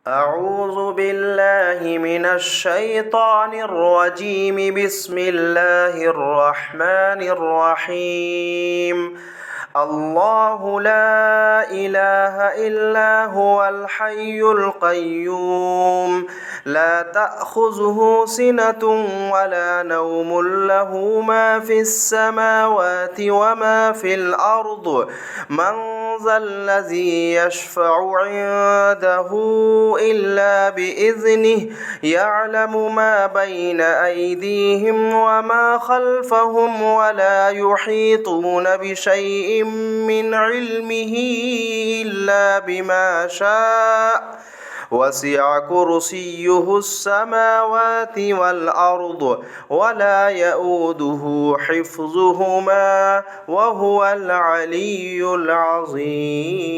أعوذ بالله من الشيطان الرجيم. بسم الله الرحمن الرحيم. الله لا إله إلا هو الحي القيوم لا تأخذه سنة ولا نوم له ما في السماوات وما في الأرض من ذا الذي يشفع عنده إلا بإذنه يعلم ما بين أيديهم وما خلفهم ولا يحيطون بشيء من علمه إلا بما شاء وسع كرسيه السماوات والأرض ولا يؤوده حفظهما وهو العلي العظيم.